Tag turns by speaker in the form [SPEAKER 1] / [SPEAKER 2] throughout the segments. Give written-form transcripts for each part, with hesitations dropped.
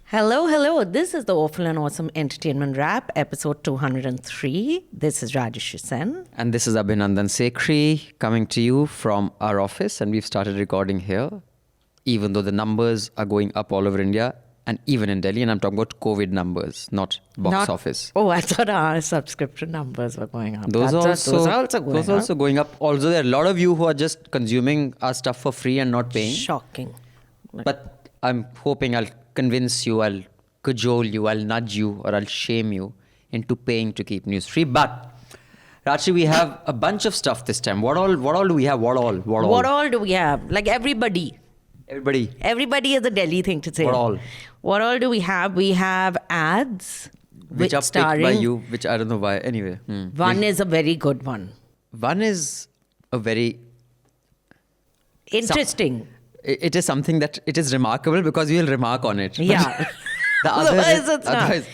[SPEAKER 1] Hello, hello. This is the Awful and Awesome Entertainment Wrap, episode 203. This is Rajesh Sen.
[SPEAKER 2] And this is Abhinandan Sekhri coming to you from our office. And we've started recording here, even though the numbers are going up all over India and even in Delhi. And I'm talking about COVID numbers, not box office.
[SPEAKER 1] Oh, I thought our subscription numbers were going up.
[SPEAKER 2] Those are
[SPEAKER 1] also
[SPEAKER 2] going up. Also, there are a lot of you who are just consuming our stuff for free and not paying.
[SPEAKER 1] Shocking.
[SPEAKER 2] But I'm hoping I'll convince you, I'll cajole you, I'll nudge you, or I'll shame you into paying to keep news free. But Rachi, we have a bunch of stuff this time. What all do we have? What all
[SPEAKER 1] do we have? Like everybody. Everybody has a Delhi thing to say. What all do we have? We have ads.
[SPEAKER 2] Which are picked by you, which I don't know why. Anyway.
[SPEAKER 1] One is a very good one.
[SPEAKER 2] One is a very...
[SPEAKER 1] interesting.
[SPEAKER 2] It is something that it is remarkable because you will remark on it.
[SPEAKER 1] Yeah.
[SPEAKER 2] The otherwise,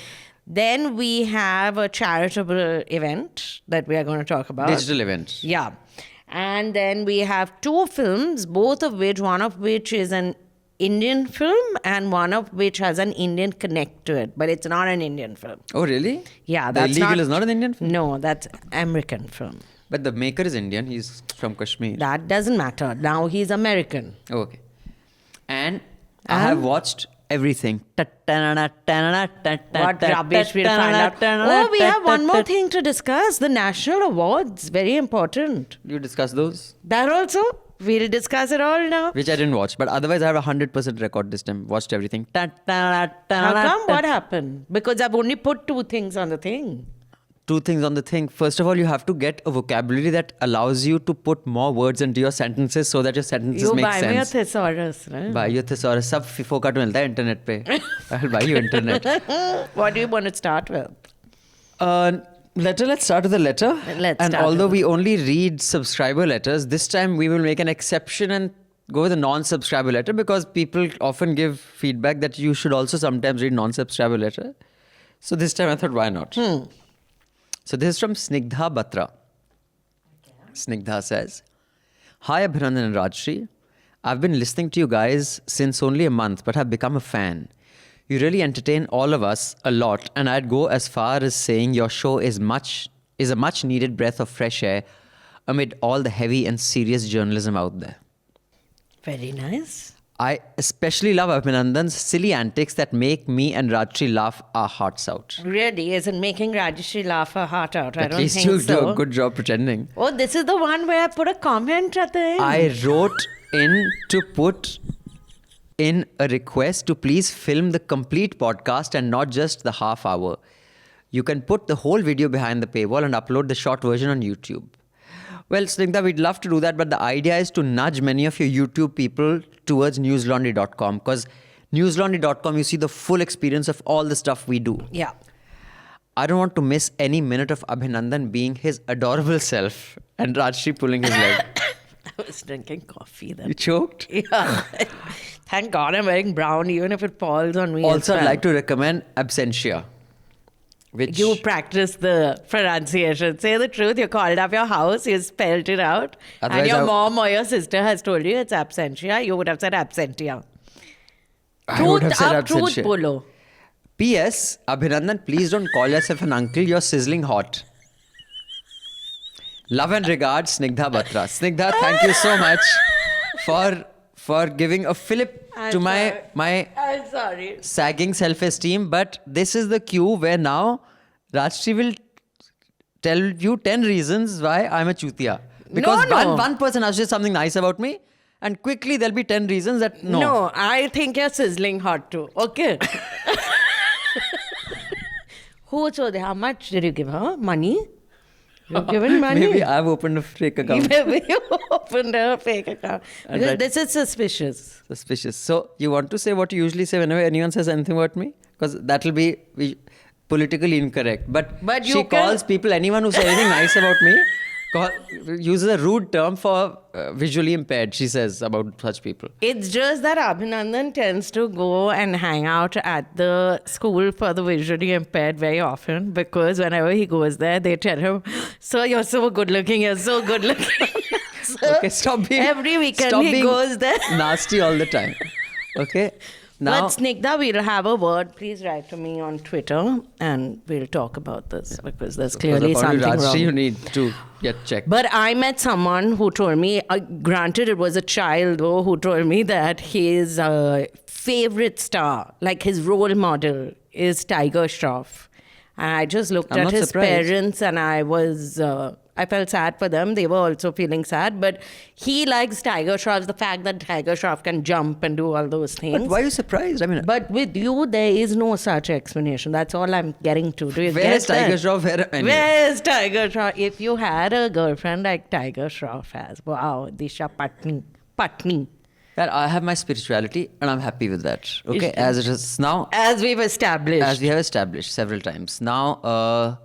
[SPEAKER 1] then we have a charitable event that we are going to talk about.
[SPEAKER 2] Digital event.
[SPEAKER 1] Yeah. And then we have two films, one of which is an Indian film and one of which has an Indian connect to it. But it's not an Indian film.
[SPEAKER 2] Oh, really?
[SPEAKER 1] Yeah.
[SPEAKER 2] The Illegal is not an Indian film?
[SPEAKER 1] No, that's American film.
[SPEAKER 2] But the maker is Indian. He's from Kashmir.
[SPEAKER 1] That doesn't matter. Now he's American.
[SPEAKER 2] Okay. And I have watched everything.
[SPEAKER 1] What rubbish we'll find out. Oh, we have one more thing to discuss. The national awards. Very important.
[SPEAKER 2] You discuss those?
[SPEAKER 1] That also? We'll discuss it all now.
[SPEAKER 2] Which I didn't watch. But otherwise, I have a 100% record this time. Watched everything.
[SPEAKER 1] How come? What happened? Because I've only put two things on the thing.
[SPEAKER 2] Two things on the thing. First of all, you have to get a vocabulary that allows you to put more words into your sentences so that your sentences make sense.
[SPEAKER 1] You buy me a thesaurus, right?
[SPEAKER 2] Buy your thesaurus. सब FIFO का तो मिलता है internet पे. I'll buy you internet.
[SPEAKER 1] What do you want to start with?
[SPEAKER 2] Letter. Let's start with the letter.
[SPEAKER 1] And
[SPEAKER 2] although we only read subscriber letters, this time we will make an exception and go with a non-subscriber letter because people often give feedback that you should also sometimes read non-subscriber letter. So this time I thought, why not? So this is from Snigdha Batra. Okay. Snigdha says, Hi Abhinandan and Rajshri. I've been listening to you guys since only a month, but have become a fan. You really entertain all of us a lot, and I'd go as far as saying your show is a much needed breath of fresh air amid all the heavy and serious journalism out there.
[SPEAKER 1] Very nice.
[SPEAKER 2] I especially love Abhinandan's silly antics that make me and Rajshri laugh our hearts out.
[SPEAKER 1] Really? Isn't making Rajshri laugh her heart out? I don't think so.
[SPEAKER 2] At least you do a good job pretending.
[SPEAKER 1] Oh, this is the one where I put a comment at the end.
[SPEAKER 2] I wrote in to put in a request to please film the complete podcast and not just the half hour. You can put the whole video behind the paywall and upload the short version on YouTube. Well, Snigdha, we'd love to do that, but the idea is to nudge many of your YouTube people towards newslaundry.com because newslaundry.com, you see the full experience of all the stuff we do.
[SPEAKER 1] Yeah.
[SPEAKER 2] I don't want to miss any minute of Abhinandan being his adorable self and Rajshri pulling his leg.
[SPEAKER 1] I was drinking coffee then.
[SPEAKER 2] You choked?
[SPEAKER 1] Yeah. Thank God I'm wearing brown, even if it falls on me.
[SPEAKER 2] Also, I'd like to recommend Absentia. Which
[SPEAKER 1] you practice the pronunciation. Say the truth. You called up your house, you spelled it out, and your mom or your sister has told you it's absentia. You would have said absentia.
[SPEAKER 2] I would have said absentia.
[SPEAKER 1] Truth bolo.
[SPEAKER 2] P.S. Abhinandan, please don't call yourself an uncle. You're sizzling hot. Love and regards, Snigdha Batra. Snigdha, thank you so much for giving a fillip to my
[SPEAKER 1] I'm sorry.
[SPEAKER 2] Sagging self-esteem. But this is the cue where now Rajshri will tell you 10 reasons why I'm a chutia. Because one person has said something nice about me and quickly there'll be 10 reasons that no.
[SPEAKER 1] No, I think you're sizzling hot too. Okay. Who told you? How much did you give her? Money? You've given money?
[SPEAKER 2] Maybe I've opened a fake account.
[SPEAKER 1] Maybe you opened a fake account. Because this is suspicious.
[SPEAKER 2] Suspicious. So you want to say what you usually say whenever anyone says anything about me? Because that'll be politically incorrect. But she calls people, anyone who says anything nice about me, uses a rude term for visually impaired, she says about such people.
[SPEAKER 1] It's just that Abhinandan tends to go and hang out at the school for the visually impaired very often because whenever he goes there, they tell him, "Sir, you're so good looking, you're so good looking." So
[SPEAKER 2] okay, stop being...
[SPEAKER 1] every weekend he goes there.
[SPEAKER 2] Nasty all the time. Okay? Now,
[SPEAKER 1] But Snigdha, we'll have a word. Please write to me on Twitter and we'll talk about this because there's clearly
[SPEAKER 2] according to
[SPEAKER 1] something
[SPEAKER 2] Rajshri, you
[SPEAKER 1] wrong.
[SPEAKER 2] need to get checked.
[SPEAKER 1] But I met someone who told me, granted it was a child though, who told me that his favorite star, like his role model, is Tiger Shroff. And I just looked
[SPEAKER 2] I'm
[SPEAKER 1] at
[SPEAKER 2] not
[SPEAKER 1] his
[SPEAKER 2] surprised.
[SPEAKER 1] parents and I felt sad for them. They were also feeling sad. But he likes Tiger Shroff, the fact that Tiger Shroff can jump and do all those things.
[SPEAKER 2] But why are you surprised? I mean,
[SPEAKER 1] But with you, there is no such explanation. That's all I'm getting to. Do you
[SPEAKER 2] where
[SPEAKER 1] get
[SPEAKER 2] is Tiger
[SPEAKER 1] that?
[SPEAKER 2] Shroff?
[SPEAKER 1] Where is Tiger Shroff? If you had a girlfriend like Tiger Shroff has, wow, Disha Patni.
[SPEAKER 2] That I have my spirituality and I'm happy with that. Okay, as it is now,
[SPEAKER 1] As we've established.
[SPEAKER 2] as we have established several times. Now,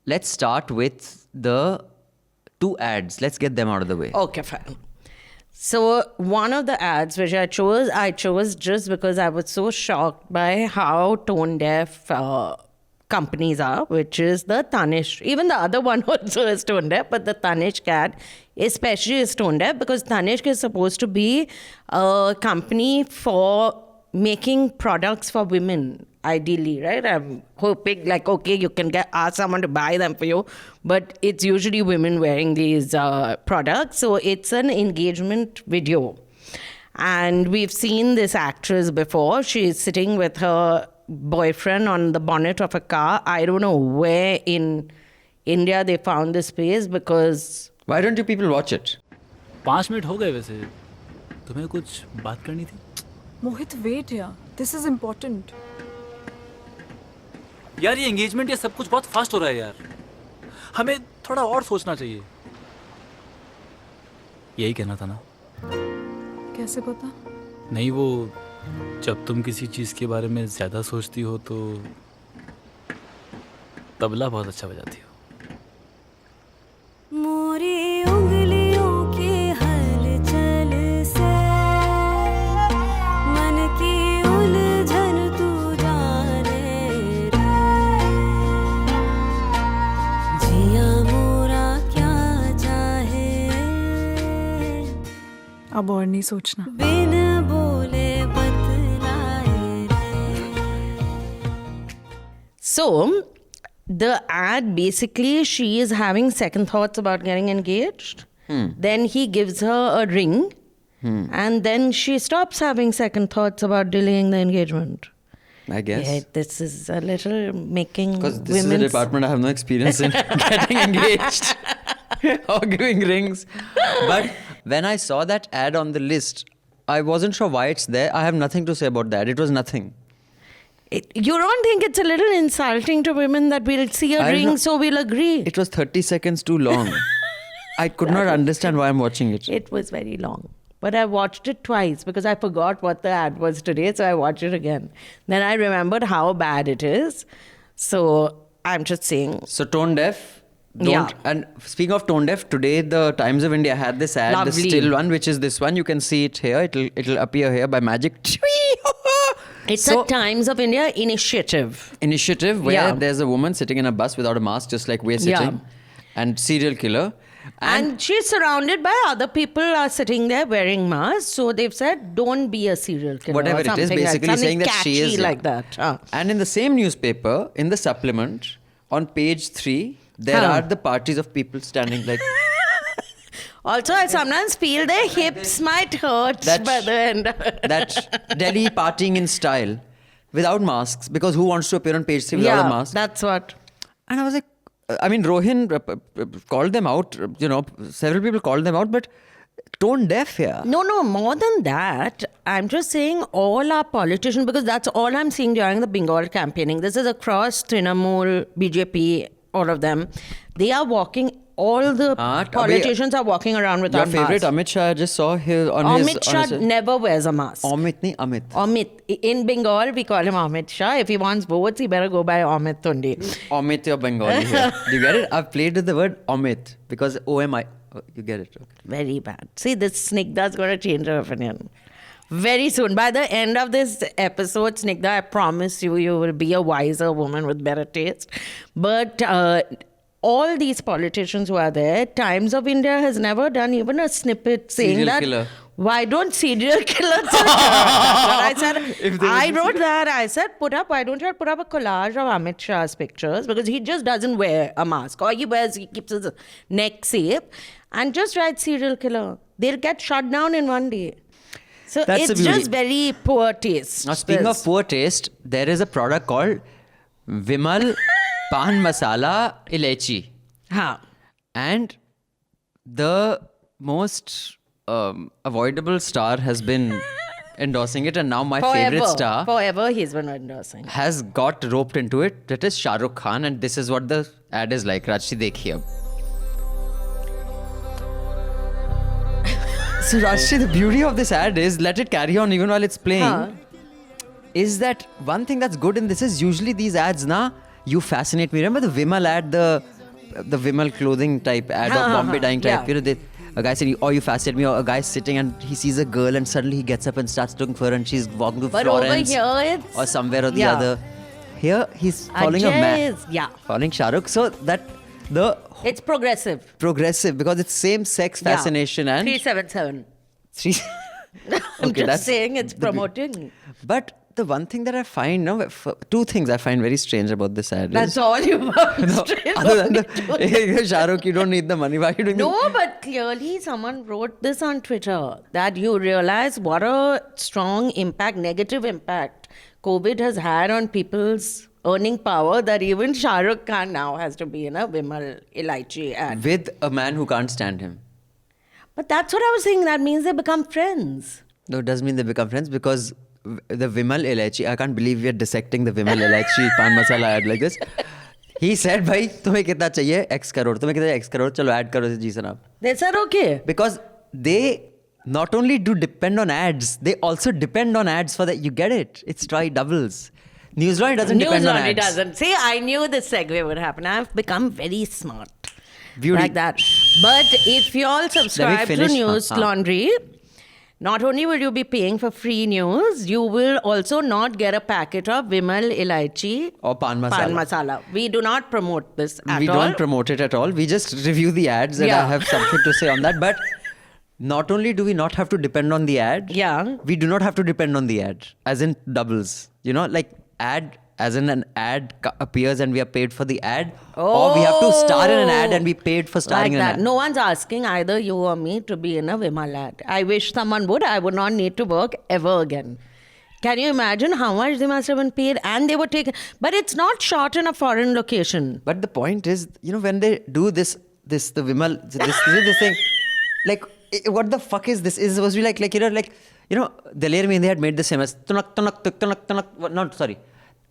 [SPEAKER 2] let's start with the 2 ads. Let's get them out of the way.
[SPEAKER 1] Okay, fine. So one of the ads which I chose just because I was so shocked by how tone deaf companies are, which is the Tanishq. Even the other one also is tone deaf, but the Tanishq ad especially is tone deaf because Tanishq is supposed to be a company for making products for women, ideally, right? I'm hoping like, okay, you can ask someone to buy them for you, but it's usually women wearing these products. So it's an engagement video. And we've seen this actress before. She's sitting with her boyfriend on the bonnet of a car. I don't know where in India they found this space because...
[SPEAKER 2] Why don't you people watch it?
[SPEAKER 3] 5 minute हो गए वैसे तुम्हें कुछ बात करनी थी
[SPEAKER 4] Mohit, wait here. This is important.
[SPEAKER 3] यार ये एंगेजमेंट ये सब कुछ बहुत फास्ट हो रहा है यार हमें थोड़ा और सोचना चाहिए यही कहना था ना
[SPEAKER 4] कैसे पता?
[SPEAKER 3] नहीं वो जब तुम किसी चीज के बारे में ज्यादा सोचती हो तो तबला बहुत अच्छा बजाती हो
[SPEAKER 5] मोरी उंगलियों की हलचल से मन की उलझन तू जाने रे जिया मोरा क्या चाहे
[SPEAKER 4] अब और नहीं सोचना.
[SPEAKER 5] बिन बोले बतलाए रे.
[SPEAKER 1] So, the ad basically, she is having second thoughts about getting engaged. Then he gives her a ring. And then she stops having second thoughts about delaying the engagement.
[SPEAKER 2] I guess.
[SPEAKER 1] Yeah, this is a little making
[SPEAKER 2] Because this is a
[SPEAKER 1] women's...
[SPEAKER 2] department I have no experience in getting engaged or giving rings. But when I saw that ad on the list, I wasn't sure why it's there. I have nothing to say about that. It was nothing.
[SPEAKER 1] You don't think it's a little insulting to women that we'll see a
[SPEAKER 2] I don't
[SPEAKER 1] ring,
[SPEAKER 2] know.
[SPEAKER 1] so we'll agree?
[SPEAKER 2] It was 30 seconds too long. I could not understand why I'm watching it.
[SPEAKER 1] It was very long. But I watched it twice because I forgot what the ad was today, so I watched it again. Then I remembered how bad it is. So I'm just saying.
[SPEAKER 2] So tone deaf. Don't,
[SPEAKER 1] Yeah.
[SPEAKER 2] And speaking of tone deaf, today the Times of India had this ad, the
[SPEAKER 1] Lovely.
[SPEAKER 2] still one, which is this one. You can see it here. It'll appear here by magic.
[SPEAKER 1] It's
[SPEAKER 2] So-
[SPEAKER 1] a Times of India initiative.
[SPEAKER 2] Initiative where
[SPEAKER 1] Yeah.
[SPEAKER 2] there's a woman sitting in a bus without a mask, just like we're
[SPEAKER 1] Yeah.
[SPEAKER 2] sitting, and serial killer.
[SPEAKER 1] And she's surrounded by other people are sitting there wearing masks. So they've said, don't be a serial killer.
[SPEAKER 2] Whatever
[SPEAKER 1] or
[SPEAKER 2] it is,
[SPEAKER 1] something
[SPEAKER 2] basically
[SPEAKER 1] like,
[SPEAKER 2] saying that
[SPEAKER 1] catchy
[SPEAKER 2] she is
[SPEAKER 1] like that.
[SPEAKER 2] And in the same newspaper, in the supplement, on page 3, there
[SPEAKER 1] Huh.
[SPEAKER 2] are the parties of people standing like
[SPEAKER 1] Also, I sometimes feel their hips might hurt
[SPEAKER 2] That-
[SPEAKER 1] by the end.
[SPEAKER 2] that Delhi partying in style without masks, because who wants to appear on page 3 without a mask?
[SPEAKER 1] That's what.
[SPEAKER 2] And I was like, I mean, Rohin called them out, several people called them out, but tone deaf here.
[SPEAKER 1] No, more than that, I'm just saying all our politicians, because that's all I'm seeing during the Bengal campaigning. This is across Trinamool, BJP, all of them. They are walking, all the politicians are walking around
[SPEAKER 2] Your
[SPEAKER 1] without
[SPEAKER 2] favorite
[SPEAKER 1] masks.
[SPEAKER 2] Amit Shah, I just saw his on
[SPEAKER 1] Amit
[SPEAKER 2] his...
[SPEAKER 1] Shah
[SPEAKER 2] on his,
[SPEAKER 1] never wears a mask.
[SPEAKER 2] Amit, nahi, Amit.
[SPEAKER 1] Amit. In Bengal, we call him Amit Shah. If he wants votes, he better go by Amit Tundi.
[SPEAKER 2] Amit, you're Bengali here. Do you get it? I've played with the word Amit because OMI. Oh, you get it. Okay.
[SPEAKER 1] Very bad. See, this Snigdha's going to change her opinion. Very soon. By the end of this episode, Snigdha, I promise you, you will be a wiser woman with better taste. But all these politicians who are there, Times of India has never done even a snippet saying
[SPEAKER 2] Serial
[SPEAKER 1] that
[SPEAKER 2] killer.
[SPEAKER 1] Why don't serial killers? I said,
[SPEAKER 2] If there
[SPEAKER 1] I
[SPEAKER 2] was a
[SPEAKER 1] wrote that. I said, why don't you put up a collage of Amit Shah's pictures? Because he just doesn't wear a mask. Or he keeps his neck safe. And just write serial killer. They'll get shut down in one day. So
[SPEAKER 2] That's the
[SPEAKER 1] it's
[SPEAKER 2] beauty.
[SPEAKER 1] just very poor taste.
[SPEAKER 2] Now, speaking of poor taste, there is a product called Vimal Pan Masala Ilaichi.
[SPEAKER 1] Huh.
[SPEAKER 2] And the most avoidable star has been endorsing it, and now my favorite star
[SPEAKER 1] Forever he's been endorsing.
[SPEAKER 2] has got roped into it. That is Shah Rukh Khan, and this is what the ad is like. Rajshi, dekhiye ab. So Rajshi, the beauty of this ad is let it carry on even while it's playing.
[SPEAKER 1] Huh.
[SPEAKER 2] Is that one thing that's good in this is usually these ads, you fascinate me. Remember the Vimal ad, the Vimal clothing type ad or Bombay dyeing type?
[SPEAKER 1] Yeah.
[SPEAKER 2] A guy said, "Oh, you fascinate me." Or a guy sitting and he sees a girl and suddenly he gets up and starts looking for her and she's walking to
[SPEAKER 1] But
[SPEAKER 2] Florence
[SPEAKER 1] over here it's...
[SPEAKER 2] or somewhere or the
[SPEAKER 1] Yeah.
[SPEAKER 2] other. Here he's following a
[SPEAKER 1] Ajay
[SPEAKER 2] man,
[SPEAKER 1] yeah.
[SPEAKER 2] following Shah Rukh. So that the
[SPEAKER 1] It's progressive.
[SPEAKER 2] progressive because it's same sex fascination and
[SPEAKER 1] 377.
[SPEAKER 2] three.
[SPEAKER 1] I'm
[SPEAKER 2] Okay,
[SPEAKER 1] just
[SPEAKER 2] that's
[SPEAKER 1] saying it's
[SPEAKER 2] the beauty.
[SPEAKER 1] promoting.
[SPEAKER 2] But the one thing that I find, two things I find very strange about this ad
[SPEAKER 1] That's
[SPEAKER 2] is,
[SPEAKER 1] all you want.
[SPEAKER 2] other than the Shah Rukh, you don't need the money. Why are you doing
[SPEAKER 1] No, but clearly someone wrote this on Twitter that you realize what a strong impact, negative impact COVID has had on people's earning power that even Shah Rukh Khan now has to be in a Vimal Ilaichi ad.
[SPEAKER 2] with a man who can't stand him?
[SPEAKER 1] But that's what I was saying. That means they become friends.
[SPEAKER 2] No, it does mean they become friends because the Vimal Ilaichi, I can't believe we are dissecting the Vimal Ilaichi pan masala ad like this. He said, "Bhai, तुम्हें कितना चाहिए? X crore. तुम्हें कितना X crore? चलो add करो जी सनाब."
[SPEAKER 1] They said, okay.
[SPEAKER 2] Because they not only do depend on ads, they also depend on ads for that. You get it? It's try doubles. Newslaundry doesn't depend on
[SPEAKER 1] Newslaundry
[SPEAKER 2] ads.
[SPEAKER 1] doesn't. See, I knew this segue would happen. I've become very smart.
[SPEAKER 2] Beauty.
[SPEAKER 1] Like that. But if you all subscribe to
[SPEAKER 2] finish.
[SPEAKER 1] News Laundry, not only will you be paying for free news, you will also not get a packet of Vimal Ilaichi
[SPEAKER 2] Or pan masala.
[SPEAKER 1] Pan masala. We do not promote this at
[SPEAKER 2] We
[SPEAKER 1] all.
[SPEAKER 2] don't promote it at all. We just review the ads and
[SPEAKER 1] Yeah.
[SPEAKER 2] I have something to say on that. But not only do we not have to depend on the ad,
[SPEAKER 1] Yeah.
[SPEAKER 2] we do not have to depend on the ad, as in doubles. You know, like ad, as in an ad appears and we are paid for the ad, or we have to star in an ad and be paid for starring
[SPEAKER 1] Like
[SPEAKER 2] in
[SPEAKER 1] that.
[SPEAKER 2] an ad.
[SPEAKER 1] No one's asking either you or me to be in a Vimal ad. I wish someone would. I would not need to work ever again. Can you imagine how much they must have been paid? And they were taken. But it's not shot in a foreign location.
[SPEAKER 2] But the point is, you know, when they do the Vimal, this thing, like, what the fuck is this? Is supposed to be Daler Mehndi had made the same as tunak, not sorry.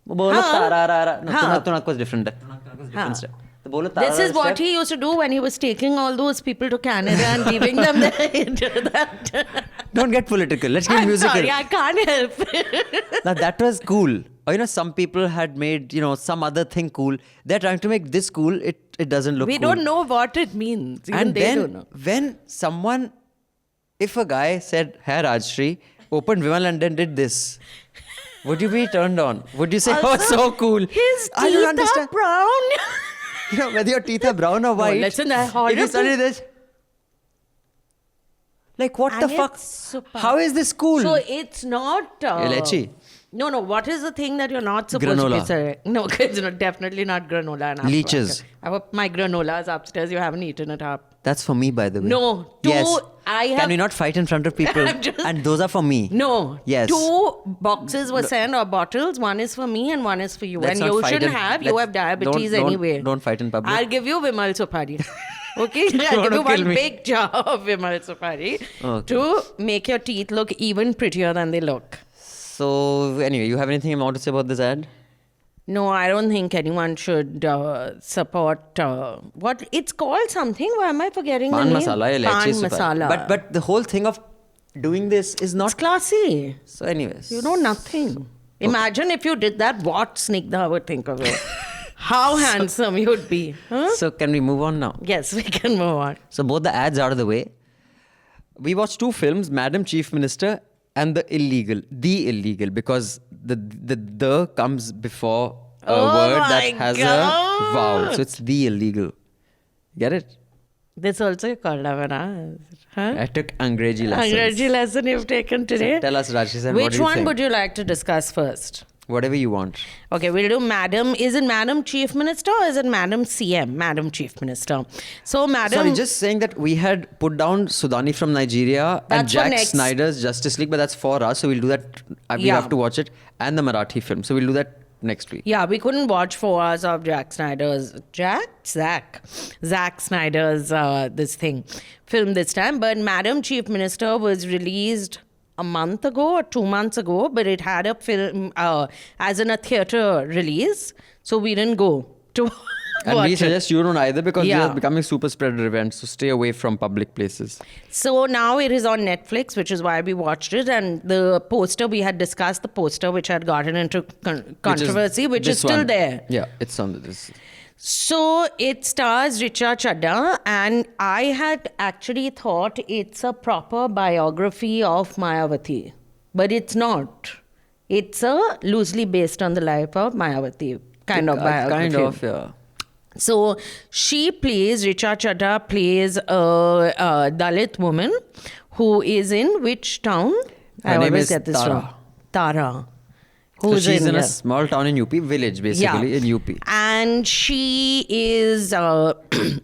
[SPEAKER 2] Bolo tararara. No, tunak was different. Tunak was different step. The bolo
[SPEAKER 1] This is
[SPEAKER 2] tararara
[SPEAKER 1] what
[SPEAKER 2] step-
[SPEAKER 1] he used to do when he was taking all those people to Canada and leaving them there into that.
[SPEAKER 2] Don't get political. Let's get
[SPEAKER 1] I'm
[SPEAKER 2] musical.
[SPEAKER 1] sorry, I can't help it.
[SPEAKER 2] Now that was cool. Or, you know, some people had made, you know, some other thing cool. They're trying to make this cool. It doesn't look
[SPEAKER 1] We
[SPEAKER 2] cool.
[SPEAKER 1] don't know what it means. Even
[SPEAKER 2] And
[SPEAKER 1] they
[SPEAKER 2] then
[SPEAKER 1] don't know.
[SPEAKER 2] when someone, if a guy said, "Hey Rajshri, opened Vimal and then did this," would you be turned on? Would you say, "Oh,
[SPEAKER 1] Also,
[SPEAKER 2] so cool"?
[SPEAKER 1] His
[SPEAKER 2] I don't
[SPEAKER 1] teeth are
[SPEAKER 2] understand.
[SPEAKER 1] brown.
[SPEAKER 2] You know, whether your teeth are brown or white.
[SPEAKER 1] listen, they're
[SPEAKER 2] If you
[SPEAKER 1] horrible.
[SPEAKER 2] study this, like, what
[SPEAKER 1] And
[SPEAKER 2] the fuck?
[SPEAKER 1] it's super.
[SPEAKER 2] How is this cool?
[SPEAKER 1] So it's not.
[SPEAKER 2] Leche.
[SPEAKER 1] No. What is the thing that you're not supposed to
[SPEAKER 2] Granola.
[SPEAKER 1] be saying? No, it's not, definitely not granola. And
[SPEAKER 2] Leeches.
[SPEAKER 1] My granola is upstairs. You haven't eaten it up.
[SPEAKER 2] That's for me, by the way.
[SPEAKER 1] No,
[SPEAKER 2] Yes.
[SPEAKER 1] I have.
[SPEAKER 2] Can we not fight in front of people?
[SPEAKER 1] I'm just-
[SPEAKER 2] And those are for me.
[SPEAKER 1] No.
[SPEAKER 2] Yes.
[SPEAKER 1] 2 boxes were sent or bottles. One is for me and one is for you.
[SPEAKER 2] Let's
[SPEAKER 1] and
[SPEAKER 2] not
[SPEAKER 1] you
[SPEAKER 2] fight
[SPEAKER 1] shouldn't
[SPEAKER 2] in-
[SPEAKER 1] have. You
[SPEAKER 2] let's-
[SPEAKER 1] have diabetes
[SPEAKER 2] don't-
[SPEAKER 1] anyway.
[SPEAKER 2] don't fight in public.
[SPEAKER 1] I'll give you Vimal Supari. Okay? I'll give
[SPEAKER 2] wanna
[SPEAKER 1] you
[SPEAKER 2] kill
[SPEAKER 1] one
[SPEAKER 2] me.
[SPEAKER 1] big jar of Vimal Supari
[SPEAKER 2] Okay.
[SPEAKER 1] to make your teeth look even prettier than they look.
[SPEAKER 2] So, anyway, you have anything more to say about this ad?
[SPEAKER 1] No, I don't think anyone should support what it's called something. Why am I forgetting
[SPEAKER 2] Pan
[SPEAKER 1] the name?
[SPEAKER 2] masala,
[SPEAKER 1] Pan
[SPEAKER 2] elaichi super.
[SPEAKER 1] masala.
[SPEAKER 2] But the whole thing of doing this is
[SPEAKER 1] it's
[SPEAKER 2] not.
[SPEAKER 1] classy.
[SPEAKER 2] So, anyways.
[SPEAKER 1] You know nothing. Imagine if you did that, what Snigdha would think of you. How handsome you'd be. Huh?
[SPEAKER 2] So, can we move on now?
[SPEAKER 1] Yes, we can move on.
[SPEAKER 2] So, both the ads out of the way. We watched 2 films, Madam Chief Minister and The Illegal. The Illegal, because the comes before a
[SPEAKER 1] Oh
[SPEAKER 2] word that
[SPEAKER 1] my
[SPEAKER 2] has
[SPEAKER 1] God.
[SPEAKER 2] a vowel. So, it's The Illegal. Get it?
[SPEAKER 1] This also called Avana. Huh?
[SPEAKER 2] I took Angrezi lessons.
[SPEAKER 1] Angrezi lesson you've taken today.
[SPEAKER 2] Tell us, Rashi, what
[SPEAKER 1] Which
[SPEAKER 2] do you
[SPEAKER 1] one
[SPEAKER 2] think?
[SPEAKER 1] would you like to discuss first?
[SPEAKER 2] Whatever you want.
[SPEAKER 1] Okay, we'll do Madam. Is it Madam Chief Minister or is it Madam CM? Madam Chief Minister. So, Madam.
[SPEAKER 2] Sorry, just saying that we had put down Sudani from Nigeria and
[SPEAKER 1] That's for
[SPEAKER 2] Jack
[SPEAKER 1] next.
[SPEAKER 2] Snyder's Justice League, but that's for us, so we'll do that. We
[SPEAKER 1] Yeah.
[SPEAKER 2] have to watch it, and the Marathi film, so we'll do that next week.
[SPEAKER 1] Yeah, we couldn't watch 4 hours of Zack Snyder's this film this time. But Madam Chief Minister was released a month ago or 2 months ago, but it had a film as in a theater release, so we didn't go to
[SPEAKER 2] And
[SPEAKER 1] watch
[SPEAKER 2] we
[SPEAKER 1] it.
[SPEAKER 2] suggest you don't either because they
[SPEAKER 1] Yeah.
[SPEAKER 2] are becoming super spreader events, so stay away from public places.
[SPEAKER 1] So now it is on Netflix, which is why we watched it. And the poster, we had discussed the poster, which had gotten into controversy, which is
[SPEAKER 2] this
[SPEAKER 1] still
[SPEAKER 2] one.
[SPEAKER 1] there.
[SPEAKER 2] Yeah, it's on this.
[SPEAKER 1] So it stars Richa Chadda, and I had actually thought it's a proper biography of Mayawati, but it's not. It's a loosely based on the life of Mayawati kind of biography.
[SPEAKER 2] Kind of, yeah.
[SPEAKER 1] So Richa Chadda plays a Dalit woman who is in which town?
[SPEAKER 2] Her name is
[SPEAKER 1] get this
[SPEAKER 2] Tara.
[SPEAKER 1] wrong. Tara.
[SPEAKER 2] So
[SPEAKER 1] Who's
[SPEAKER 2] she's in
[SPEAKER 1] here.
[SPEAKER 2] a small town in UP, village basically, in UP.
[SPEAKER 1] And she is,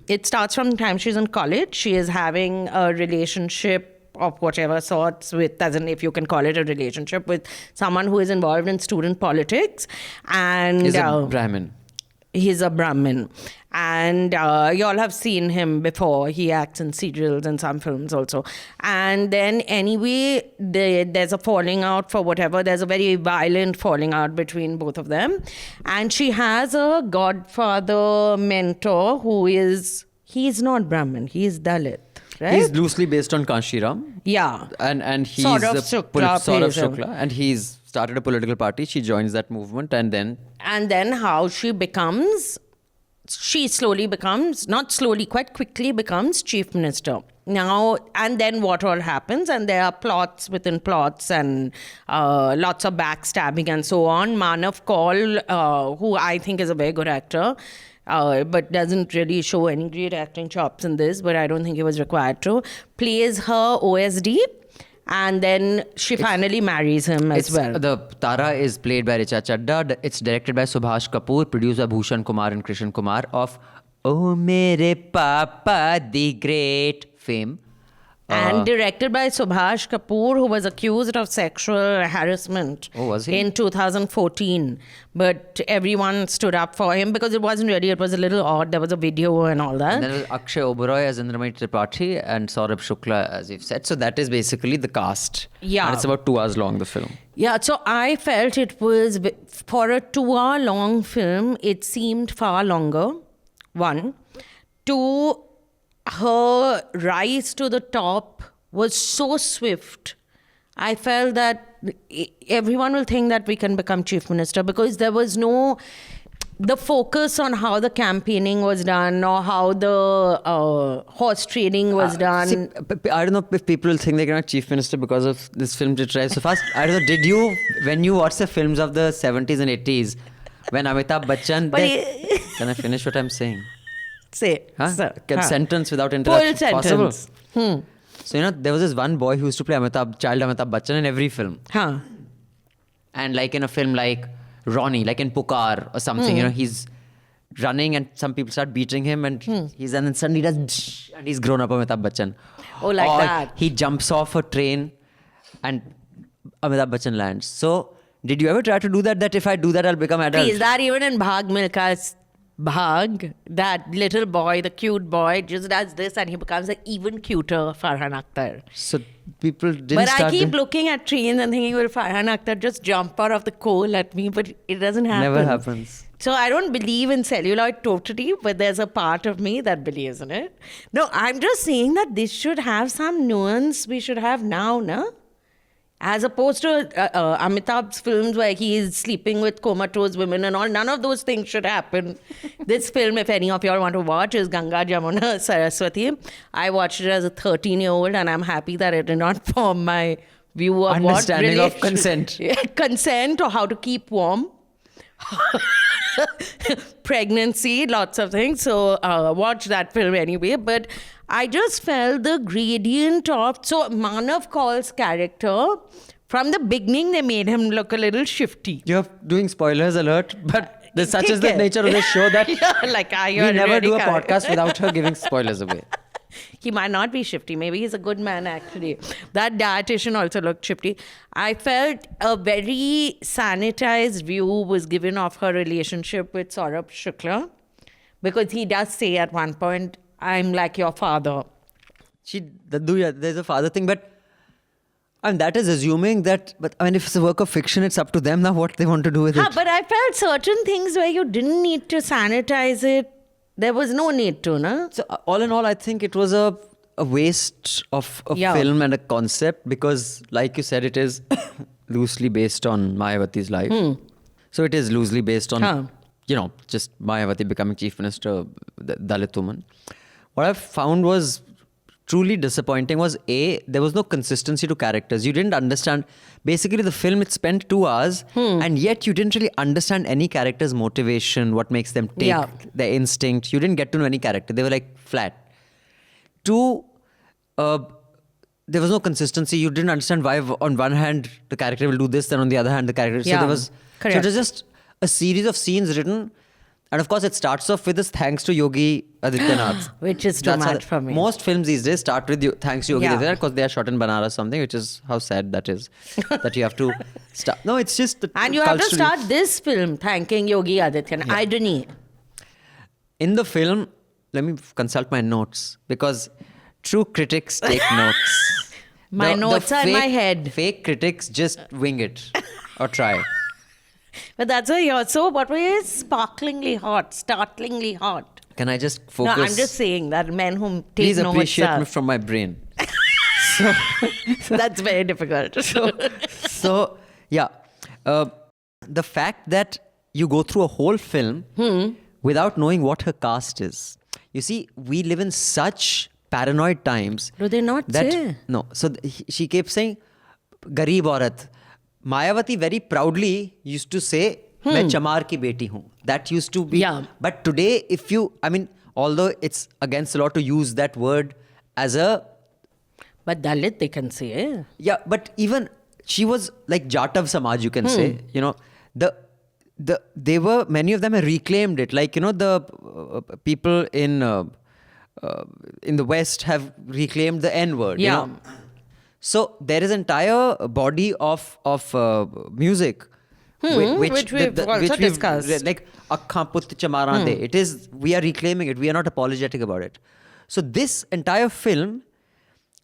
[SPEAKER 1] it starts from the time she's in college. She is having a relationship of whatever sorts with, as in if you can call it a relationship, with someone who is involved in student politics. And
[SPEAKER 2] He's a Brahmin.
[SPEAKER 1] he's a Brahmin. And you all have seen him before. He acts in serials and some films also. And then anyway, there's a falling out for whatever. There's a very violent falling out between both of them. And she has a godfather mentor who is, he's not Brahmin, he's Dalit. Right?
[SPEAKER 2] He's loosely based on Kanshiram.
[SPEAKER 1] Yeah.
[SPEAKER 2] And he's
[SPEAKER 1] Saurav
[SPEAKER 2] a
[SPEAKER 1] Shukla
[SPEAKER 2] Saurav
[SPEAKER 1] plays him.
[SPEAKER 2] Shukla, and he's started a political party. She joins that movement, and then
[SPEAKER 1] And then how she slowly becomes, not slowly, quite quickly becomes chief minister. Now, and then what all happens, and there are plots within plots and lots of backstabbing and so on. Manav Kaul, who I think is a very good actor, but doesn't really show any great acting chops in this, but I don't think he was required to, plays her OSD. And then she finally marries him as well.
[SPEAKER 2] The Tara is played by Richa Chadda. It's directed by Subhash Kapoor, produced by Bhushan Kumar and Krishan Kumar of Oh Mere Papa, the Great fame.
[SPEAKER 1] And directed by Subhash Kapoor, who was accused of sexual harassment
[SPEAKER 2] Oh, was he?
[SPEAKER 1] in 2014. But everyone stood up for him because it wasn't really, it was a little odd. There was a video and all that.
[SPEAKER 2] And then there's Akshay Oberoi as Indramani Tripathi and Saurabh Shukla, as you've said. So that is basically the cast.
[SPEAKER 1] Yeah.
[SPEAKER 2] And it's about 2 hours long, the film.
[SPEAKER 1] Yeah, so I felt it was, for a 2-hour long film, it seemed far longer. 1. 2, her rise to the top was so swift. I felt that everyone will think that we can become chief minister because there was no, the focus on how the campaigning was done or how the horse trading was done.
[SPEAKER 2] See, I don't know if people will think they cannot chief minister because of this film to try so fast. I don't know, did you, when you watch the films of the 70s and 80s, when Amitabh Bachchan... Can I finish what I'm saying?
[SPEAKER 1] Say,
[SPEAKER 2] Huh?
[SPEAKER 1] sir.
[SPEAKER 2] Sentence without
[SPEAKER 1] Full
[SPEAKER 2] interruption.
[SPEAKER 1] sentence.
[SPEAKER 2] Possible? So, there was this one boy who used to play child Amitabh Bachchan in every film.
[SPEAKER 1] Huh.
[SPEAKER 2] And like in a film like Ronnie, like in Pukar or something, he's running and some people start beating him and and then suddenly he does and he's grown up Amitabh Bachchan.
[SPEAKER 1] Oh, like
[SPEAKER 2] or
[SPEAKER 1] that.
[SPEAKER 2] He jumps off a train and Amitabh Bachchan lands. So, did you ever try to do that? That if I do that, I'll become adult?
[SPEAKER 1] Is that even in Bhag Milka's Bhag? That little boy, the cute boy, just does this and he becomes an even cuter Farhan Akhtar.
[SPEAKER 2] So, people didn't
[SPEAKER 1] But
[SPEAKER 2] start...
[SPEAKER 1] I keep looking at trains and thinking, will Farhan Akhtar just jump out of the coal at me? But it doesn't happen.
[SPEAKER 2] Never happens.
[SPEAKER 1] So I don't believe in celluloid totally, but there's a part of me that believes in it. No, I'm just saying that this should have some nuance we should have now, no? As opposed to Amitabh's films where he is sleeping with comatose women and all. None of those things should happen. This film, if any of y'all want to watch, is Ganga Jamuna Saraswati. I watched it as a 13-year-old and I'm happy that it did not form my view of
[SPEAKER 2] Understanding
[SPEAKER 1] what
[SPEAKER 2] of consent.
[SPEAKER 1] consent or how to keep warm. pregnancy, lots of things. So watch that film anyway. But I just felt the gradient of, so Manav Kaul's character, from the beginning, they made him look a little shifty.
[SPEAKER 2] You're doing spoilers alert, but such is the nature of the show that we never do a podcast without her giving spoilers away.
[SPEAKER 1] He might not be shifty. Maybe he's a good man, actually. That dietitian also looked shifty. I felt a very sanitized view was given of her relationship with Saurabh Shukla, because he does say at one point, I'm like your father.
[SPEAKER 2] There's a father thing, but and that is assuming that, but I mean, if it's a work of fiction, it's up to them now what they want to do with it.
[SPEAKER 1] But I felt certain things where you didn't need to sanitize it. There was no need to, no?
[SPEAKER 2] So all in all, I think it was a waste of a film and a concept, because like you said, it is loosely based on Mayawati's life. So it is loosely based on, just Mayawati becoming chief minister, the Dalit woman. What I found was truly disappointing was there was no consistency to characters. You didn't understand. Basically, the film, it spent 2 hours and yet you didn't really understand any character's motivation, what makes them take their instinct. You didn't get to know any character. They were like flat. 2, there was no consistency. You didn't understand why on one hand the character will do this, then on the other hand the character. So there was, so it was just a series of scenes written. And of course, it starts off with this thanks to Yogi Adityanath.
[SPEAKER 1] Which is too much for me.
[SPEAKER 2] Most films these days start with thanks to Yogi Adityanath, because they are shot in Banaras or something, which is how sad that is. That you have to start. No, it's just...
[SPEAKER 1] And you have to start this film thanking Yogi Adityanath. I don't.
[SPEAKER 2] In the film, let me consult my notes, because true critics take notes.
[SPEAKER 1] My notes are in my head.
[SPEAKER 2] Fake critics just wing it or try.
[SPEAKER 1] But that's why you're so, what was sparklingly hot, startlingly hot.
[SPEAKER 2] Can I just focus?
[SPEAKER 1] No, I'm just saying that men who take
[SPEAKER 2] Please
[SPEAKER 1] notes
[SPEAKER 2] appreciate me from my brain.
[SPEAKER 1] That's very difficult.
[SPEAKER 2] So yeah. The fact that you go through a whole film without knowing what her caste is. You see, we live in such paranoid times.
[SPEAKER 1] Do they not say?
[SPEAKER 2] No. So she kept saying, Garib Aurat. Mayawati very proudly used to say, मैं चमार की बेटी हूँ. That used to be.
[SPEAKER 1] Yeah.
[SPEAKER 2] But today, although it's against the law to use that word as a...
[SPEAKER 1] But Dalit, they can say.
[SPEAKER 2] Yeah, but even she was like Jatav Samaj, you can say. Many of them have reclaimed it. Like, the people in the West have reclaimed the N word.
[SPEAKER 1] Yeah.
[SPEAKER 2] So there is entire body of music
[SPEAKER 1] which we've also discussed.
[SPEAKER 2] Like Akkha Put Chamaran De. It is, we are reclaiming it. We are not apologetic about it. So this entire film,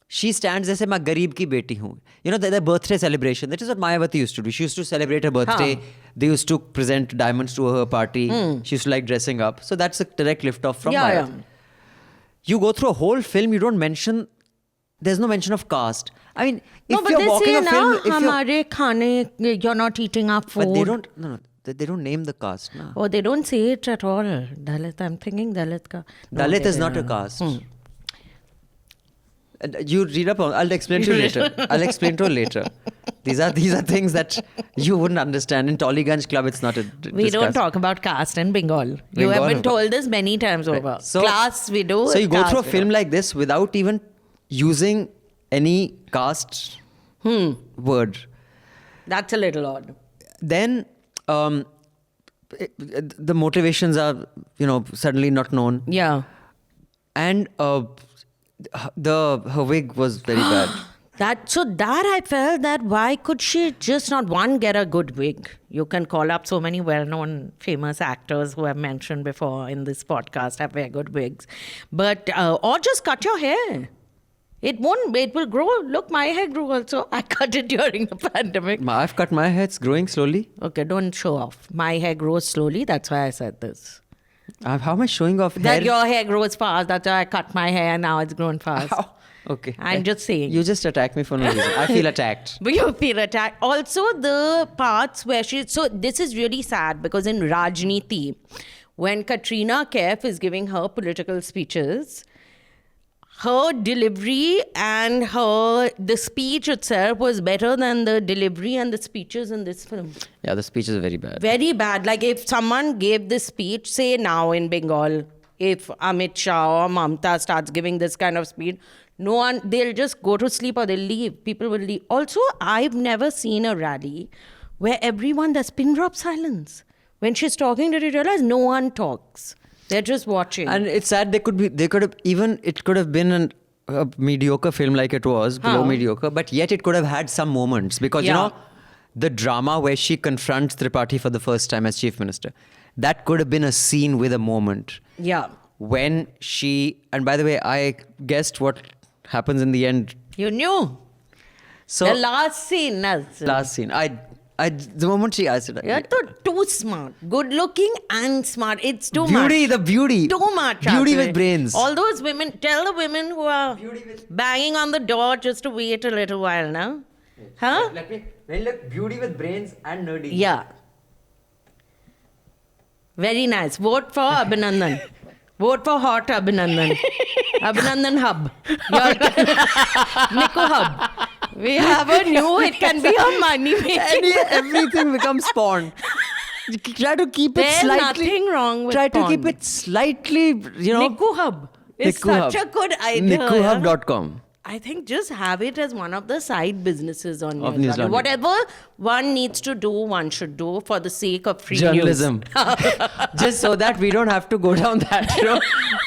[SPEAKER 2] she stands as मैं गरीब की बेटी हूँ. The birthday celebration. That is what Mayawati used to do. She used to celebrate her birthday. They used to present diamonds to her party. She used to like dressing up. So that's a direct lift off from Mayawati. Yeah. You go through a whole film, you don't mention. There's no mention of caste. I mean, if you're walking a film,
[SPEAKER 1] हमारे खाने, you're not eating our food.
[SPEAKER 2] But they don't. No, they don't name the caste. No.
[SPEAKER 1] Oh, they don't say it at all. Dalit. I'm thinking Dalit ka. No,
[SPEAKER 2] Dalit is not a caste. You read up on. I'll explain to you later. These are things that you wouldn't understand. In Tollygunge Club, it's not a.
[SPEAKER 1] We don't talk about caste in Bengal. You have been told this many times over.
[SPEAKER 2] So,
[SPEAKER 1] class we do.
[SPEAKER 2] So you go through a film like this without even using any caste word.
[SPEAKER 1] That's a little odd.
[SPEAKER 2] Then the motivations are, suddenly not known.
[SPEAKER 1] Yeah.
[SPEAKER 2] And her wig was very bad.
[SPEAKER 1] That I felt that why could she just not get a good wig? You can call up so many well-known famous actors who I've mentioned before in this podcast have very good wigs. But, or just cut your hair. It will grow. Look, my hair grew also. I cut it during the pandemic.
[SPEAKER 2] I've cut my hair. It's growing slowly.
[SPEAKER 1] Okay, don't show off. My hair grows slowly. That's why I said this.
[SPEAKER 2] How am I showing off hair?
[SPEAKER 1] That your hair grows fast. That's why I cut my hair and now it's grown fast.
[SPEAKER 2] How? Okay.
[SPEAKER 1] I'm just saying.
[SPEAKER 2] You just attack me for no reason. I feel attacked.
[SPEAKER 1] But you feel attacked. Also, the parts where so this is really sad because in Rajniti, when Katrina Kaif is giving her political speeches, her delivery and the speech itself was better than the delivery and the speeches in this film.
[SPEAKER 2] Yeah, the speech is very bad.
[SPEAKER 1] Very bad. Like if someone gave this speech, say now in Bengal, if Amit Shah or Mamta starts giving this kind of speech, no one, they'll just go to sleep or they'll leave. People will leave. Also, I've never seen a rally where everyone, there's pin drop silence. When she's talking, did you realize no one talks? They're just watching.
[SPEAKER 2] And it's sad. It could have been a mediocre film like it was, below mediocre, but yet it could have had some moments because, you know, the drama where she confronts Tripathi for the first time as chief minister, that could have been a scene with a moment.
[SPEAKER 1] Yeah.
[SPEAKER 2] When and by the way, I guessed what happens in the end.
[SPEAKER 1] You knew.
[SPEAKER 2] So
[SPEAKER 1] The last scene.
[SPEAKER 2] last scene. The moment she asked it.
[SPEAKER 1] You're too smart. Good looking and smart. It's too
[SPEAKER 2] Beauty,
[SPEAKER 1] much.
[SPEAKER 2] the beauty.
[SPEAKER 1] Too much.
[SPEAKER 2] Beauty with
[SPEAKER 1] Aapne.
[SPEAKER 2] brains.
[SPEAKER 1] All those women, tell the women who are banging on the door just to wait a little while now. Huh?
[SPEAKER 2] Look, beauty with brains and nerdy.
[SPEAKER 1] Yeah. Very nice. Vote for Abhinandan. Vote for hot Abhinandan. Abhinandan Hub. Nico Hub. We have a new, it can be a money making.
[SPEAKER 2] Everything becomes porn. Try to keep it
[SPEAKER 1] There's
[SPEAKER 2] slightly.
[SPEAKER 1] nothing wrong with
[SPEAKER 2] Try to
[SPEAKER 1] porn.
[SPEAKER 2] keep it slightly, you know.
[SPEAKER 1] Niku Hub is
[SPEAKER 2] Niku
[SPEAKER 1] such
[SPEAKER 2] Hub.
[SPEAKER 1] a good idea.
[SPEAKER 2] Nikuhub.com.
[SPEAKER 1] I think just have it as one of the side businesses on
[SPEAKER 2] Of
[SPEAKER 1] News
[SPEAKER 2] News
[SPEAKER 1] Laundry.
[SPEAKER 2] Laundry.
[SPEAKER 1] Whatever one needs to do, one should do for the sake of free
[SPEAKER 2] Journalism.
[SPEAKER 1] news.
[SPEAKER 2] Just so that we don't have to go down that road.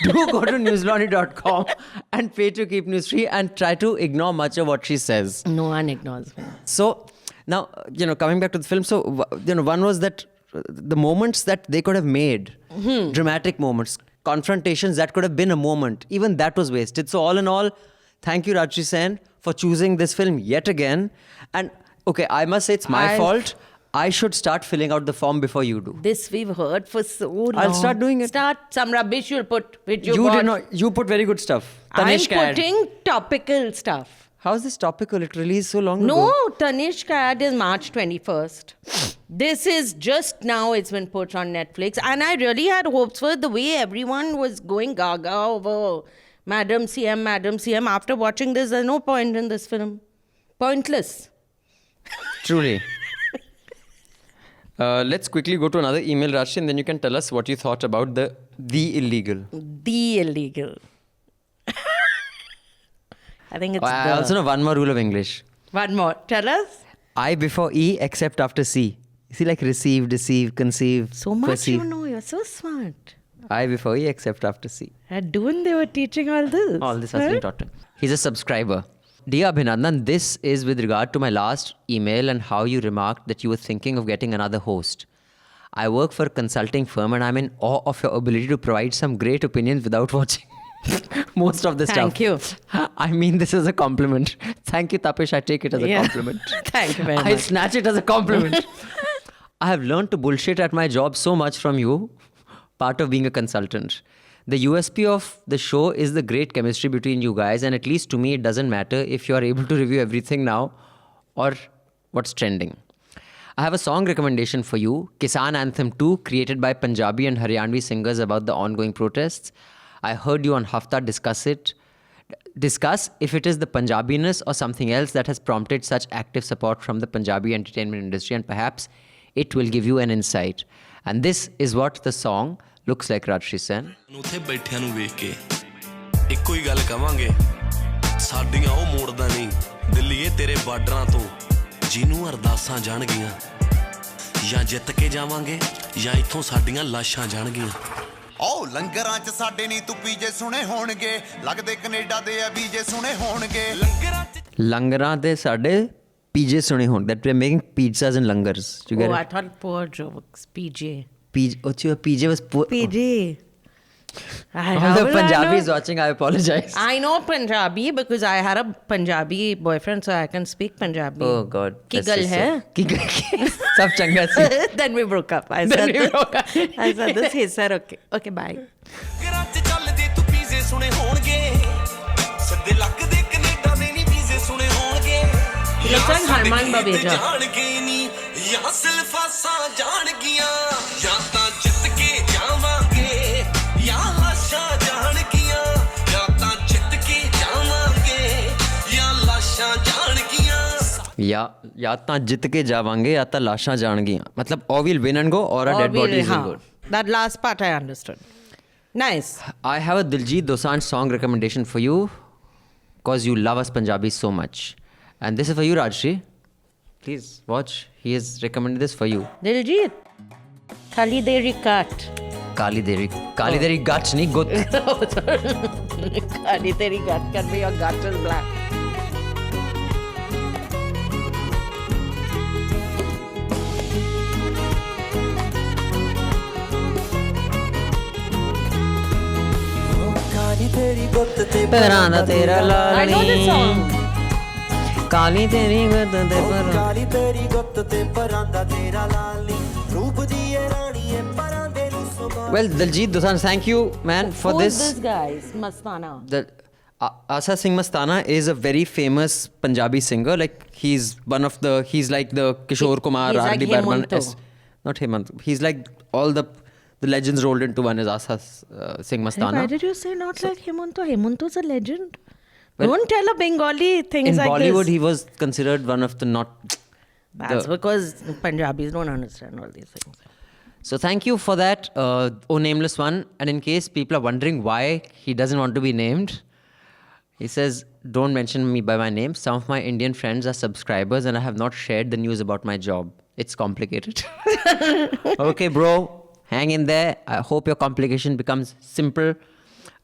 [SPEAKER 2] Do go to newslaundry.com and pay to keep news free and try to ignore much of what she says.
[SPEAKER 1] No one ignores me.
[SPEAKER 2] So now, you know, coming back to the film, so, you know, one was that the moments that they could have made, dramatic moments, confrontations that could have been a moment, even that was wasted. So all in all, thank you, Rajshri Sen, for choosing this film yet again. And okay, I must say it's my fault. I should start filling out the form before you do.
[SPEAKER 1] This we've heard for so long.
[SPEAKER 2] I'll start doing it.
[SPEAKER 1] Start some rubbish you'll put with your
[SPEAKER 2] You did not. You put very good stuff.
[SPEAKER 1] I'm
[SPEAKER 2] Tanishq ad.
[SPEAKER 1] putting topical stuff.
[SPEAKER 2] How's this topical? It released so long
[SPEAKER 1] No,
[SPEAKER 2] ago.
[SPEAKER 1] Tanishq ad is March 21st. This is just now it's been put on Netflix. And I really had hopes for the way everyone was going gaga over Madam CM, Madam CM. After watching this, there's no point in this film. Pointless.
[SPEAKER 2] Truly. Let's quickly go to another email, Rajshri, and then you can tell us what you thought about the illegal.
[SPEAKER 1] The illegal. I think it's
[SPEAKER 2] I also know one more rule of English.
[SPEAKER 1] One more. Tell us.
[SPEAKER 2] I before E except after C. You see, like receive, deceive, conceive,
[SPEAKER 1] So much
[SPEAKER 2] perceive.
[SPEAKER 1] you know. You're so smart.
[SPEAKER 2] I before E except after C.
[SPEAKER 1] At Doon, they were teaching all this.
[SPEAKER 2] All this has been taught to him. He's a subscriber. Dear Abhinandan, this is with regard to my last email and how you remarked that you were thinking of getting another host. I work for a consulting firm and I'm in awe of your ability to provide some great opinions without watching most of the stuff.
[SPEAKER 1] Thank you.
[SPEAKER 2] I mean this as a compliment. Thank you, Tapish. I take it as a
[SPEAKER 1] Yeah.
[SPEAKER 2] compliment.
[SPEAKER 1] Thank you very
[SPEAKER 2] I
[SPEAKER 1] much.
[SPEAKER 2] snatch it as a compliment. I have learned to bullshit at my job so much from you, part of being a consultant. The USP of the show is the great chemistry between you guys, and at least to me, it doesn't matter if you are able to review everything now or what's trending. I have a song recommendation for you, Kisan Anthem 2, created by Punjabi and Haryanvi singers about the ongoing protests. I heard you on Hafta discuss if it is the Punjabiness or something else that has prompted such active support from the Punjabi entertainment industry, and perhaps it will give you an insight. And this is what the song looks like, Rajshri Sen.
[SPEAKER 6] ਉੱਥੇ ਬੈਠਿਆਂ ਨੂੰ ਵੇਖ ਕੇ ਇੱਕੋ ਹੀ ਗੱਲ ਕਵਾਂਗੇ ਸਾਡੀਆਂ ਉਹ ਮੋੜਦਾ ਨਹੀਂ ਦਿੱਲੀਏ ਤੇਰੇ ਬਾਰਡਰਾਂ ਤੋਂ ਜਿਹਨੂੰ ਅਰਦਾਸਾਂ ਜਾਣਗੀਆਂ ਜਾਂ ਜਿੱਤ ਕੇ ਜਾਵਾਂਗੇ ਜਾਂ ਇੱਥੋਂ ਸਾਡੀਆਂ ਲਾਸ਼ਾਂ ਜਾਣਗੀਆਂ
[SPEAKER 7] ਓ ਲੰਗਰਾਂ 'ਚ ਸਾਡੇ ਨਹੀਂ ਤੂੰ ਪੀਜੇ ਸੁਣੇ ਹੋਣਗੇ ਲੱਗਦੇ ਕੈਨੇਡਾ ਦੇ ਆ ਵੀਜੇ ਸੁਣੇ ਹੋਣਗੇ ਲੰਗਰਾਂ 'ਚ
[SPEAKER 2] Langaran de sade PJ sune hon. That we're making pizzas and langars. You get
[SPEAKER 1] Oh, I
[SPEAKER 2] it?
[SPEAKER 1] thought poor jokes. PJ.
[SPEAKER 2] PJ was poor.
[SPEAKER 1] PJ.
[SPEAKER 2] All the Punjabis watching, I apologize.
[SPEAKER 1] I know Punjabi because I had a Punjabi boyfriend, so I can speak Punjabi.
[SPEAKER 2] Oh God.
[SPEAKER 1] Ki
[SPEAKER 2] that's
[SPEAKER 1] gal
[SPEAKER 2] just
[SPEAKER 1] hai?
[SPEAKER 2] so- Ki gal Sab changa si.
[SPEAKER 1] Then we broke up. I
[SPEAKER 2] Then
[SPEAKER 1] said
[SPEAKER 2] we
[SPEAKER 1] this.
[SPEAKER 2] broke up.
[SPEAKER 1] I said this. He said okay. Okay, bye.
[SPEAKER 6] ਲੰਗਰਾਂ 'ਚ ਚੱਲਦੇ ਤੂੰ ਪੀਜ਼ੇ ਸੁਣੇ ਹੋਣਗੇ ਸਿੱਧੇ ਲੱਗਦੇ Canada ਦੇ ਨਹੀਂ ਵੀਜ਼ੇ ਸੁਣੇ ਹੋਣਗੇ
[SPEAKER 1] He looks like Harman Babeja.
[SPEAKER 6] ਜਾਣਗੇ ਨਹੀਂ ਜਾਂ ਸਿਲਫਾਸਾਂ ਜਾਣਗੀਆਂ ਜਾਂ ਤਾਂ ਜਿੱਤ ਕੇ ਜਾਵਾਂਗੇ ਜਾਂ ਲਾਸ਼ਾਂ ਜਾਣਗੀਆਂ ਜਾਂ ਤਾਂ ਜਿੱਤ ਕੇ
[SPEAKER 2] या ਤਾਂ ਜਿੱਤ ਕੇ ਜਾਵਾਂਗੇ ਜਾਂ ਤਾਂ ਲਾਸ਼ਾਂ ਜਾਣਗੀਆਂ ਮਤਲਬ or we'll win and go or a dead bodies will go.
[SPEAKER 1] That last part I understood. Nice.
[SPEAKER 2] I have a Diljit Dosanjh song recommendation for you because you love us Punjabis so much. And this is for you, Rajshri. Please watch. He has recommended this for you.
[SPEAKER 1] Diljit. Khali Deri Cut.
[SPEAKER 2] Kali Deri Gut nahi gut.
[SPEAKER 1] Khali Deri Cut can be your gut is black.
[SPEAKER 2] ਪਰਾਂ ਦਾ ਤੇਰਾ
[SPEAKER 1] I know this song.
[SPEAKER 2] ਕਾਲੀ ਤੇਰੀ ਗੁੱਤ ਤੇ ਪਰਾਂ
[SPEAKER 8] ਕਾਲੀ ਤੇਰੀ ਗੁੱਤ ਤੇ ਪਰਾਂ ਦਾ ਤੇਰਾ ਲਾਲੀ ਰੂਪ ਦੀ ਏ ਰਾਣੀ ਏ ਪਰਾਂ ਦੇ ਨੂੰ ਸੁਭਾ
[SPEAKER 2] Well, Diljit Dosanjh, thank you, man, for
[SPEAKER 1] Who
[SPEAKER 2] this.
[SPEAKER 1] is this guy? Mastana.
[SPEAKER 2] Asa Singh Mastana is a very famous Punjabi singer. Like he's like the Kishore Kumar,
[SPEAKER 1] He's like
[SPEAKER 2] R.D. Burman.
[SPEAKER 1] Hemanto.
[SPEAKER 2] Not Hemant. He's like all the legends rolled into one is Asa Singh Mastana.
[SPEAKER 1] Why did you say not like Hemanto? Hemanto's a legend. Don't tell a Bengali things
[SPEAKER 2] In
[SPEAKER 1] like
[SPEAKER 2] Bollywood,
[SPEAKER 1] this.
[SPEAKER 2] he was considered one of the not.
[SPEAKER 1] That's because Punjabis don't understand all these things.
[SPEAKER 2] So thank you for that, oh nameless one. And in case people are wondering why he doesn't want to be named, he says, don't mention me by my name. Some of my Indian friends are subscribers and I have not shared the news about my job. It's complicated. Okay, bro, hang in there. I hope your complication becomes simple.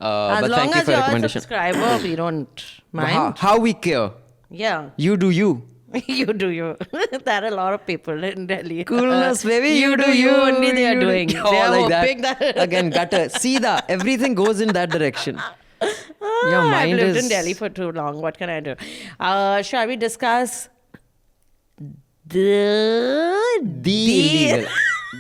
[SPEAKER 1] As
[SPEAKER 2] but
[SPEAKER 1] long
[SPEAKER 2] thank you
[SPEAKER 1] as
[SPEAKER 2] for your
[SPEAKER 1] you're a
[SPEAKER 2] recommendation.
[SPEAKER 1] subscriber, we don't mind.
[SPEAKER 2] How we care.
[SPEAKER 1] Yeah.
[SPEAKER 2] You do you.
[SPEAKER 1] You do you. There are a lot of people in Delhi.
[SPEAKER 2] Coolness, baby.
[SPEAKER 1] You do you. Only they are
[SPEAKER 2] You do-
[SPEAKER 1] doing.
[SPEAKER 2] Oh,
[SPEAKER 1] They are
[SPEAKER 2] like
[SPEAKER 1] hoping that.
[SPEAKER 2] Again, gutter. Seedha. Everything goes in that direction. Your
[SPEAKER 1] I've
[SPEAKER 2] mind
[SPEAKER 1] lived
[SPEAKER 2] is...
[SPEAKER 1] in Delhi for too long. What can I do? Shall we discuss
[SPEAKER 2] The illegal.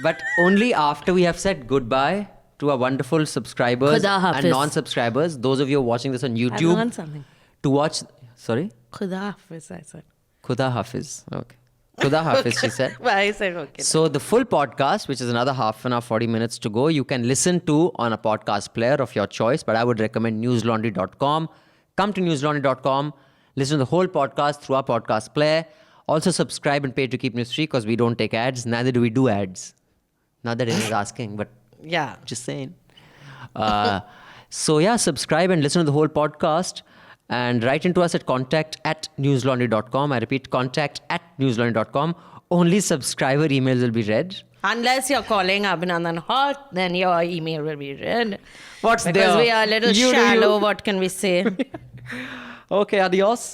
[SPEAKER 2] But only after we have said goodbye to our wonderful subscribers
[SPEAKER 1] Khuda Hafiz.
[SPEAKER 2] and non-subscribers. Those of you watching this on
[SPEAKER 1] I've
[SPEAKER 2] YouTube.
[SPEAKER 1] learned something.
[SPEAKER 2] To watch... Sorry?
[SPEAKER 1] Khuda Hafiz, I said.
[SPEAKER 2] Khuda Hafiz. Okay. Khuda Hafiz, she said.
[SPEAKER 1] Why I said okay.
[SPEAKER 2] So the full podcast, which is another half an hour, 40 minutes to go, you can listen to on a podcast player of your choice. But I would recommend newslaundry.com. Come to newslaundry.com. Listen to the whole podcast through our podcast player. Also subscribe and pay to keep news free because we don't take ads. Neither do we do ads. Not that anyone's asking, but
[SPEAKER 1] Yeah.
[SPEAKER 2] just saying. So yeah, subscribe and listen to the whole podcast. And write into us at contact@newslaundry.com. I repeat, contact@newslaundry.com. Only subscriber emails will be read.
[SPEAKER 1] Unless you're calling Abhinandan hot, then your email will be read.
[SPEAKER 2] What's
[SPEAKER 1] Because
[SPEAKER 2] there?
[SPEAKER 1] we are a little
[SPEAKER 2] You do you.
[SPEAKER 1] shallow, what can we say?
[SPEAKER 2] Okay, adios.